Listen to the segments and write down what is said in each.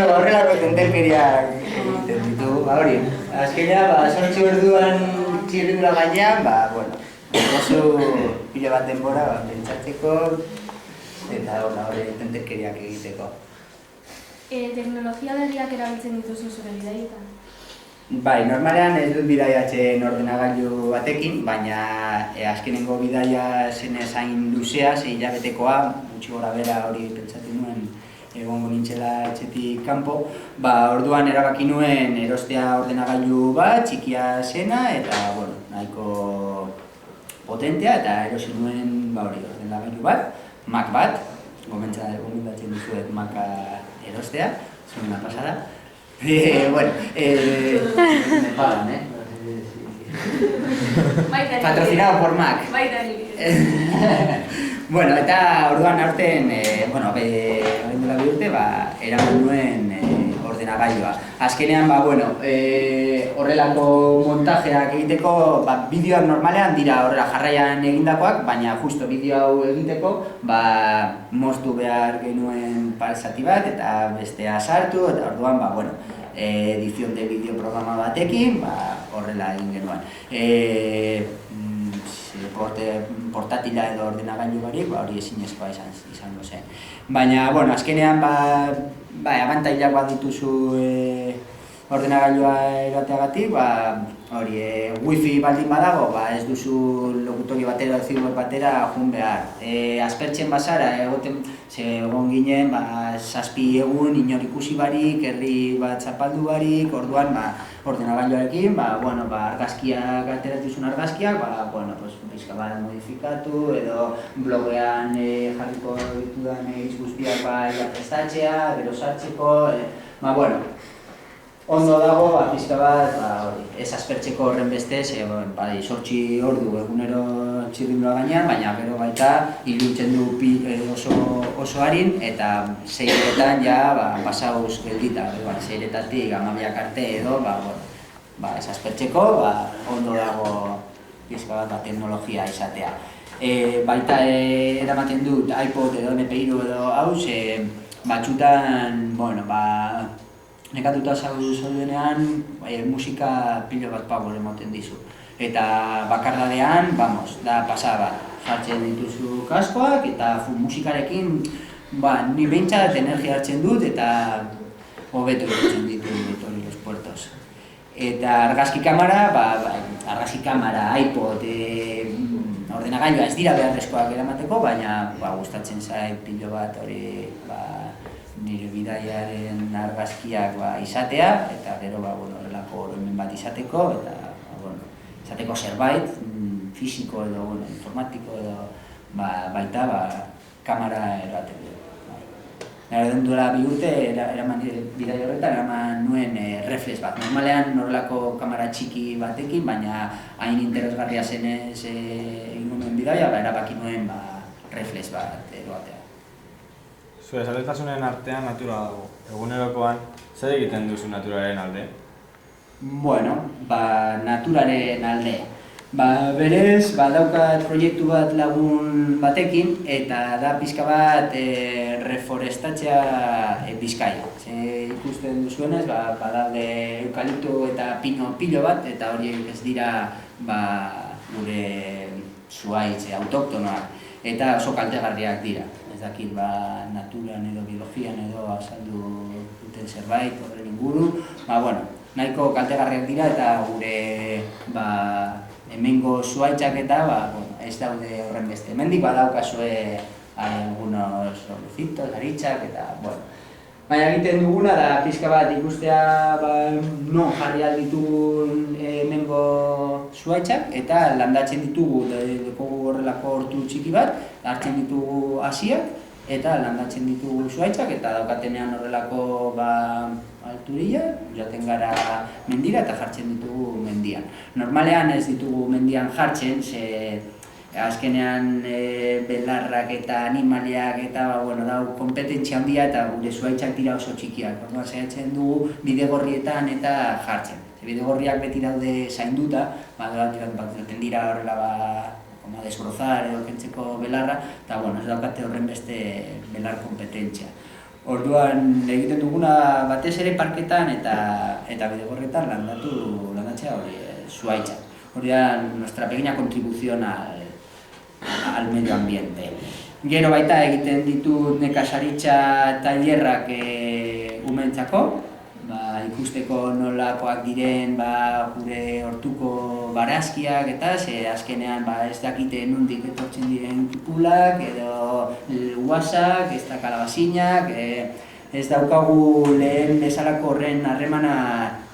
horrelako tonterkeriak egiten ditu, hori. Azkenean, 8 orduan txirrindula gainean, oso pila bat denbora pentsatzeko eta hori tonterkeriak egiteko. Teknologia berriak erabiltzen dituzu zure bidaietan? Bai, normalean ez dut bidaiatzen ordenagailu batekin, baina azkenengo bidaia zenez hain luzea, 6 hilabetekoa, gutxi gora bera hori pentsatu nuen egongo nintzela etxetik kanpo, orduan erabaki nuen erostea ordenagailu bat, txikia zena eta nahiko potentea eta erosi nuen ordenagailu bat, Mac bat, gomendatzen dizuet Maca erostea, zuen una pasada. Me pagan, patrocinado por Mac. Bueno, eta orduan aurten, abendula bi urte, eraman nuen ordenagailua. Azkenean, horrelako montajeak egiteko, bideoak normalean dira horrela jarraian egindakoak, baina justo bideo hau egiteko, moztu behar genuen zati bat eta bestea sartu, eta orduan, edizion de bideo programa batekin, horrela egin genuen. Portatila edo ordenagailu barik, hori ezinezkoa izango zen. Baina, azkenean, abantailak bat dituzu ordenagailua erateagatik, wifi baldin badago, ez duzu lokutori batera edo firmware batera joan behar. Aspertzen bazara, egon ginen, 7 egun inor ikusi barik, herri bat zapaldu barik, orduan, ordenagailuarekin, argazkiak ateratuzun argazkiak, pixka bat modifikatu, edo blogean jarriko ditudan guztiak prestatzea, gero sartzeko, ondo dago, pixka bat, ez aspertzeko horren bestez, 8 ordu egunero txirrindula gainean, baina gero baita ilutzen du oso harin, eta 6etan pasauz geldita, 6etatik 12 arte edo, ez aspertzeko, ondo dago pixka bat teknologia izatea. Baita eramaten dut iPod edo MP3 edo hauz, batxutan, nekatuta zaudenean musika pilo bat power emoten dizu. Eta bakardadean, da pasada bat. Jartzen dituzu kaskoak eta musikarekin ni behintzat energia hartzen dut eta hobeto egiten ditu los puertos. Eta argazki kamara, iPod, ordenagailua ez dira beharrezkoak eramateko, baina gustatzen zait pilo bat hori nire bidaiaren argazkiak izatea, eta gero horrelako oroimen bat izateko, eta izateko zerbait, fisiko edo informatiko edo baita kamera erateko. Duela 2 urte, eraman bidai horretan, eraman nuen reflex bat. Normalean horrelako kamera txiki batekin, baina hain interesgarria zenez egin nuen bidaia, erabaki nuen reflex bat eroatea. Zure zaletasunen artean natura dago. Egunerokoan, zer egiten duzu naturaren alde? Naturaren alde. Berez, daukat proiektu bat lagun batekin, eta da pixka bat reforestatzea Bizkaia. Ikusten duzuenez, badaude eukalipto eta pino pilo bat, eta horiek ez dira gure zuhaitz autoktonoak, eta oso kaltegarriak dira. Ez dakit naturan edo biologian edo azaldu duten zerbait horren inguru. Nahiko kaltegarriak dira eta gure hemengo zuhaitzak eta ez daude horren beste. Hemendik badaukazue algunos roblecitos, aritzak eta baina egiten duguna da pixka bat ikustea non jarri alditun hemengo zuhaitzak eta landatzen ditugu horrelako hortu txiki bat, hartzen ditugu hasiak eta landatzen ditugu zuhaitzak eta daukatenean horrelako alturilla, joaten gara mendira eta jartzen ditugu mendian. Normalean ez ditugu mendian jartzen, azkenean belarrak eta animaliak eta dau konpetentzia handia eta gure zuhaitzak dira oso txikiak. Orduan saiatzen dugu bidegorrietan eta jartzen. Bidegorriak beti daude zainduta, baten dira horrela desbrozar edo kentzeko belarra, eta ez daukate horren beste belar kompetentzia. Orduan egiten duguna batez ere parketan eta bidegorretan landatzea hori zuhaitza. Hori da nuestra pequeña contribución al medio ambiente. Gero baita egiten ditut nekazaritza tailerrak umeentzako, ikusteko nolakoak diren gure hortuko barazkiak eta azkenean ez dakite nondik etortzen diren tipulak edo guasak, ez da kalabazinak, ez daukagu lehen bezalako horren harremana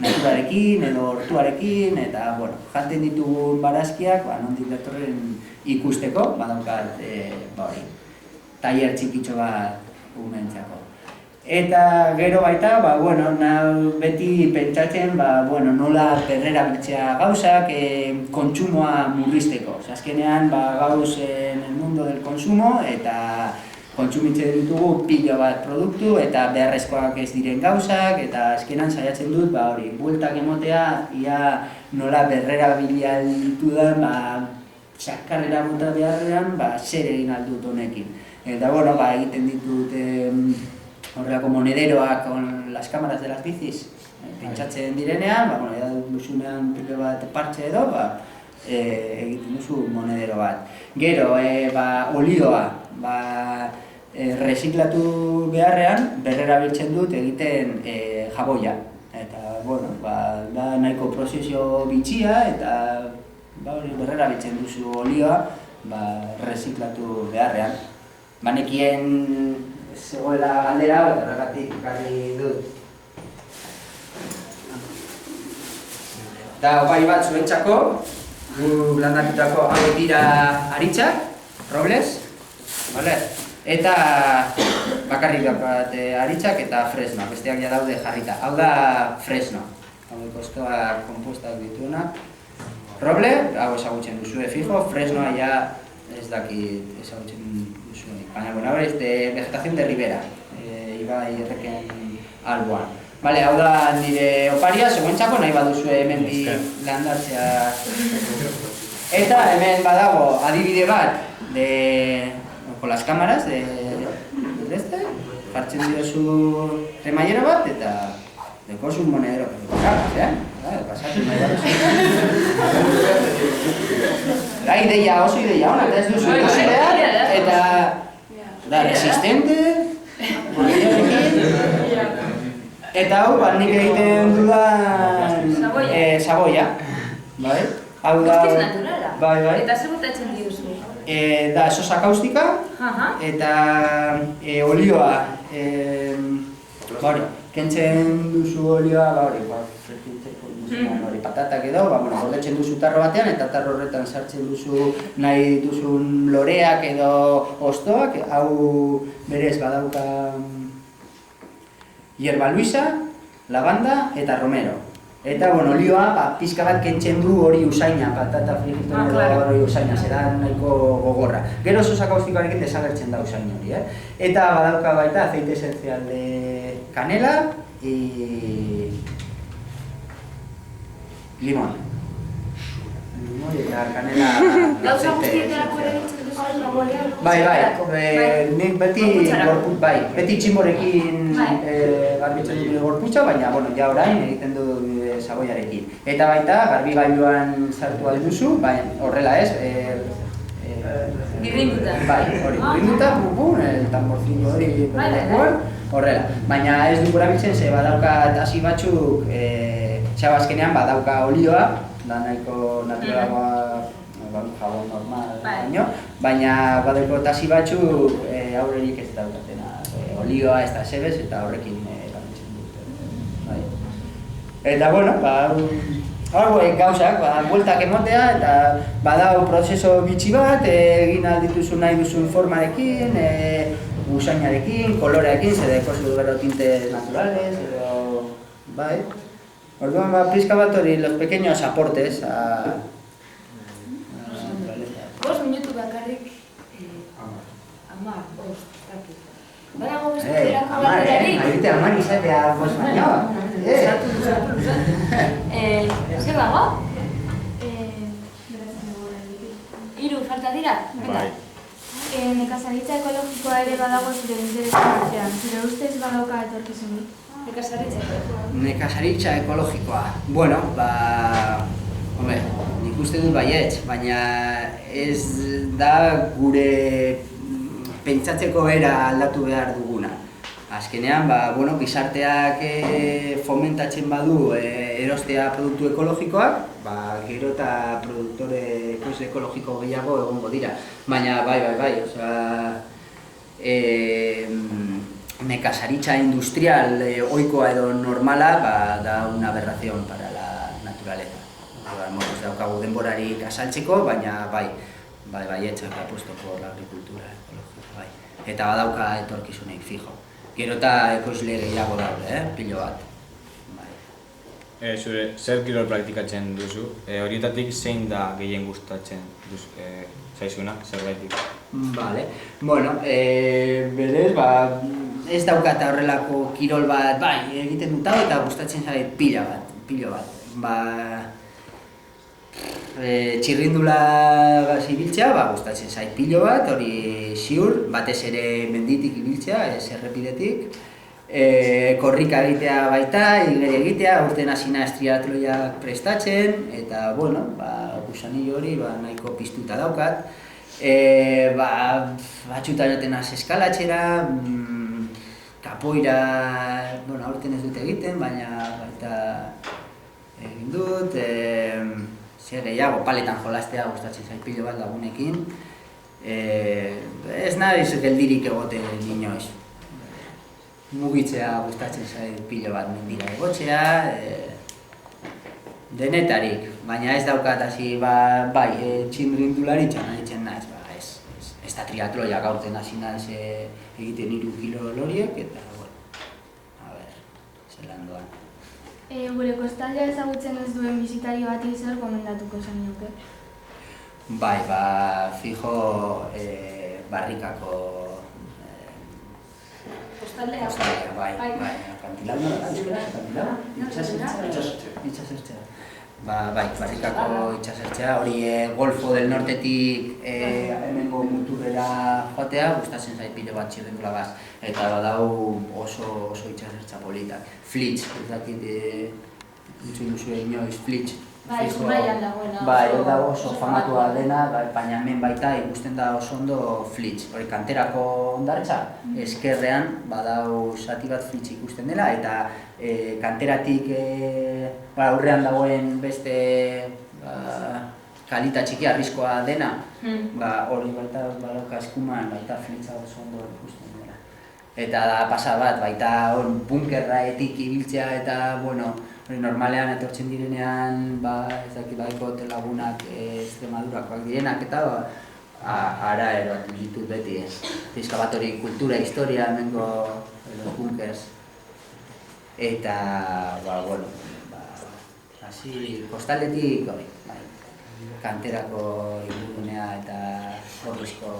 naturarekin edo hortuarekin eta jaten ditugun barazkiak nondik datorren ikusteko, badaukat tailer txikitxo bat umeentzako. Eta gero baita, beti pentsatzen nola berrerabiltzea gauzak kontsumoa murrizteko. Azkenean gauz en el mundo del consumo eta kontsumitzen ditugu pilo bat produktu eta beharrezkoak ez diren gauzak eta azkenean saiatzen dut bueltak emotea ia nola berrerabilia ditudan sakarrera bota beharrean zer egin aldut honekin. Eta egiten ditut horrelako monederoak con las cámaras de las bicis, pintxatzen direnean, duzunean pilo bat partxe edo, egiten duzu monedero bat. Gero, olioa, reziklatu beharrean, berrerabiltzen dut egiten jaboia. Eta, da nahiko prozesio bitxia eta berrerabiltzen duzu olioa reziklatu beharrean. Banekien zegoela galdera, horregatik ekarri dut. Da, opai bat zuentzako, gu landatutako hauek dira aritzak, robles, eta bakarrik bat aritzak eta fresno, besteak ja daude jarrita. Hau da fresno, hau kostoa kompostak dituenak. Roble, hau ezagutzen duzue fijo, fresnoa ja ez dakit ezagutzen duzue. Baina, hau ez de vegetación de ribera, ibai erreken alboan. Hau da nire oparia, seguentzako nahi baduzue hemen bi landatzea. Eta hemen badago adibide bat con las cámaras jartzen diozu remaiera bat eta dekozu un monedero. Pasatu nahi baduzu. Ideia, oso ideia hona, eta ez duzu ikusi behar, eta resistente, eta hau, nik egiten dudan saboia. Guztiz naturala. Eta zer botatzen diozu? Da sosa kaustika eta olioa. Kentzen duzu olioa, patatak edo, gordetzen duzu tarro batean eta tarro horretan sartzen duzu nahi dituzun loreak edo hostoak, hau berez badauka hierba luisa, lavanda eta romero. Eta olioa pixka bat kentzen du hori usaina, patata frijitzen hori usaina, zera nahiko gogorra. Gero sosa kaustikoarekin desagertzen da usain hori. Eta badauka baita aceite esencial de canela y limón. Limón eta canela. Gauza guztietarako ere ditzen duzu? Nik beti txinborekin garbitzen dut gorputza, baina ja orain egiten du saboiarekin. Eta baita, garbigailuan sartu alduzu, horrela ez, birrinduta. Birrinduta, tamborzingo hori, horrela. Baina ez duk erabiltzen, ze badauka tasi batzuk, azkenean badauka olioa, da nahiko naturalagoa, jabon normal baino, baina badauko tasi batzuk aurrerik ez daukatena. Olioa ez da sebez eta horrekin erabiltzen dut. Eta, hauek gauzak, bueltak emotea eta badau prozeso bitxi bat, egin aldituzu nahi duzun formarekin, usainarekin, kolorearekin, zedekozu gero tintes naturales, edo, Orduan, pizka bat hori, los pequeños aportes a... 5 minutu bakarrik... 10, badago beste zerako baterarik? Aite, 10 izatea 5 baino. Zer dago? 3 falta dira? Bai. nekazaritza ekologikoa ere badago zure interesen artean. Zure ustez badauka etorkizunik? Nekazaritza ekologikoa. Bueno, nik uste dut baietz, baina ez da gure pentsatzeko era aldatu behar duguna. Azkenean, gizarteak fomentatzen badu erostea produktu ekologikoak, gero eta produktore ekoizle ekologiko gehiago egongo dira. Baina, bai, nekazaritza industrial ohikoa edo normala da una aberración para la naturaleza. Ez daukagu denborarik azaltzeko, baina etxak apuesto por la agricultura ekologika, bai. Eta badauka etorkizunik, fijo. Gero eta ekoizle gehiago daude, pilo bat. Zure, zer kirol praktikatzen duzu? Horietatik zein da gehien gustatzen zaizuna, zerbaitik? Vale. Bueno, berez, ez daukat horrelako kirol bat, egiten dut hau eta gustatzen zait pilo bat. Txirrindula ibiltzea, gustatzen zait pilo bat, hori ziur, batez ere menditik ibiltzea, ez errepidetik. Korrika egitea baita, igeri egitea, urten hasi naiz triatloiak prestatzen, eta, gusanillo hori nahiko piztuta daukat. Batxutan joaten naiz eskalatxera, kapoira, aurten ez dut egiten, baina baita egin dut. Zer gehiago, paletan jolastea gustatzen zait pilo bat lagunekin. Ez naiz geldirik egoten inoiz. Mugitzea gustatzen zait pilo bat mendira egotzea. Denetarik, baina ez daukat hasi, txirrindularitza nahitzen naiz. Ez da triatloia gaurten hasi naiz egiten 3 kilo loriek, eta, zelan doan. Gure kostaldea ezagutzen ez duen bisitari bati zer gomendatuko zenioke? Fijo Barrikako Kostaldea? Akantilado, itxasertzea. Barrikako itxasertzea, hori Golfo del Nortetik hemengo muturrera joatea, gustatzen zait pilo bat txirrindula gaz. Eta badau oso itxasertza politak. Flitz, ez dakit entzun duzu inoiz, Flitz. Zumaian dagoena. Hor dago oso famatua dena, baina hemen baita ikusten da oso ondo Flitz. Hori kanterako hondartza, eskerrean badau zati bat Flitz ikusten dela, eta kanteratik aurrean dagoen beste kalita txiki arriskoa dena, hori baita badauka eskuman, baita Flitza oso ondo ikusten dela. Eta da pasa bat, baita bunkerraetik ibiltzea eta, normalean etortzen direnean, ez dakit baiko lagunak Extremadurakoak direnak eta ara eroatu ditut beti ez. Pizka bat hori kultura, historia, hemengo bunkers. Eta, hasi kostaldetik hori, kanterako ingurunea eta horrizko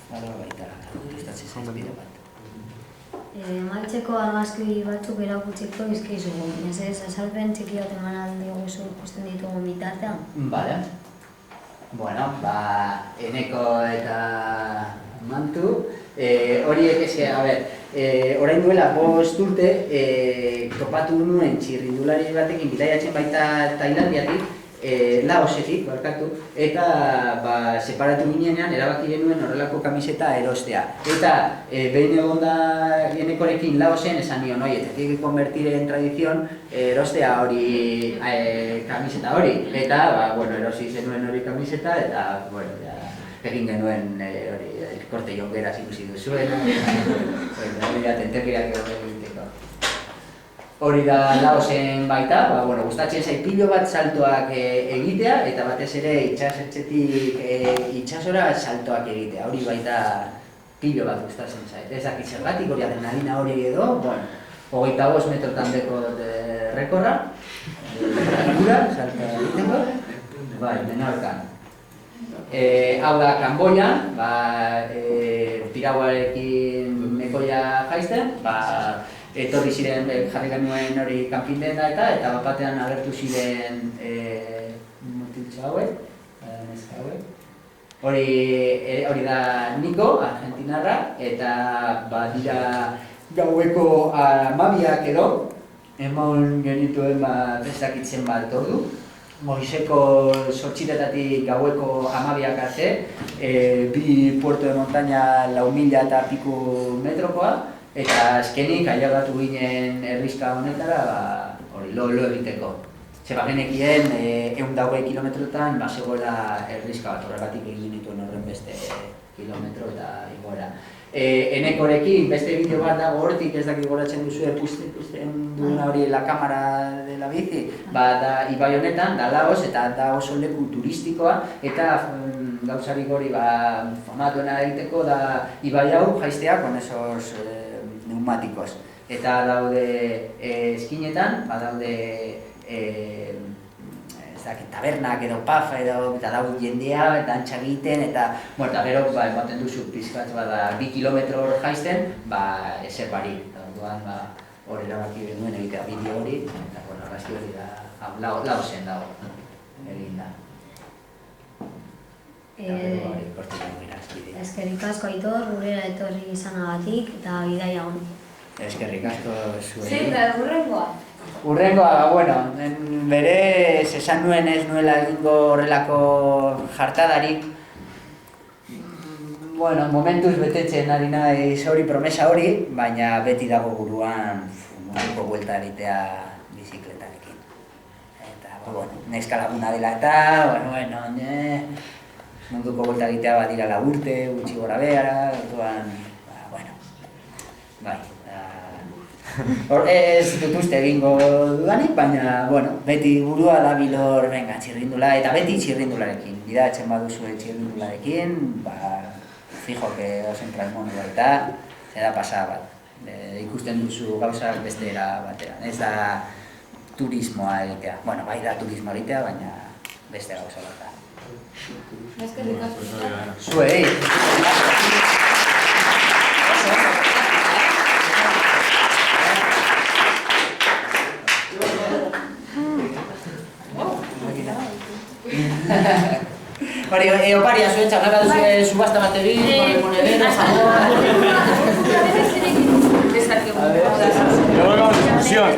baita gustatzen zaiz bide bat. Maltzeko argazki batzuk erakutziko izkizugu. Ez azalpen txiki bat eman alde gozu ikusten ditugu bitartean? Bale. Eneko eta Mantu. Horiek orain duela 5 urte topatu nuen txirrindulari batekin bidaiatzen baita Tailandiatik, Laosetik, eta separatu ginenean erabaki genuen horrelako kamiseta erostea. Eta behin egon da Enekorekin Laosen esan nion, eta tiene que convertir en tradición erostea hori kamiseta hori. Eta, erosi zenuen hori kamiseta, eta, egin genuen korte jongeraz ikusi duzuen. Tentekiak egiteko. Hori da Laosen baita, gustatzen zait pilo bat saltoak egitea, eta batez ere itxasertzetik itxasora saltoak egitea. Hori baita pilo bat gustatzen zait. Ez dakit zergatik, hori adrenalina hori edo, 25 metrotan deko rekorra, salto egiteko, Menorkan. Hau da Kanboian, pirauarekin mekoia jaisten, etorri ziren jarri genuen hori kanpindena eta bapatean agertu ziren mutiltxo hauek, neska hauek. Hori da Niko, argentinarra, eta dira gaueko 12 edo, emon genituen prestakitzen bat ordu. Goizeko 8:00 gaueko 12 arte, bi puerto de montaña 4.000 eta piku metrokoa, eta azkenik ailegatu ginen herrixka honetara, hori lo egiteko. Zeba genekien 120 kilometrotan zegoela herrixka bat, horregatik egin dituen horren beste kilometro eta igora. Enekorekin beste bideo bat dago hortik, ez dakit goratzen duzu ikusten duguna hori la cámara de la bici, da ibai honetan, da Laos eta da oso leku turistikoa, eta gauzarik hori famatuena egiteko da ibai hau jaistea con esos neumáticos. Eta daude eskinetan, daude tabernak edo pafa eta dago jendea eta antxa egiten eta gero ematen duzu pizkatz 2 kilometro hor jaisten, ezer barik. Orduan hori erabaki genuen egitea bideo hori, eta argazki hori da Laosen dago egin da. Eskerrik asko Aitor, gurera etorri izanagatik eta bidaia on. Eskerrik asko zuei. Zein da, hurrengoa? Hurrengoa, berez esan nuen ez nuela egingo horrelako jartadarik. Momentuz betetzen ari naiz hori promesa hori, baina beti dago buruan munduko buelta egitea bizikletarekin. Eta, neska laguna dela eta, munduko buelta egitea badira laburte, gutxi gora behara, orduan, bai. Ez dut uste egingo dudanik, baina, beti burua dabil hor, txirrindula, eta beti txirrindularekin. Bidatzen baduzue txirrindularekin, fijo que osen transmonu baita, zera pasa bat. Ikusten duzu gauzak beste era batean. Ez da turismoa egitea. Bai da turismoa egitea, baina beste gauza bat da. Eskerrik asko. Zuei! Oparia zuen txarraka duzu subasta bat egin, monedero, sabor... Ez dakik. Luego vamos a discusión.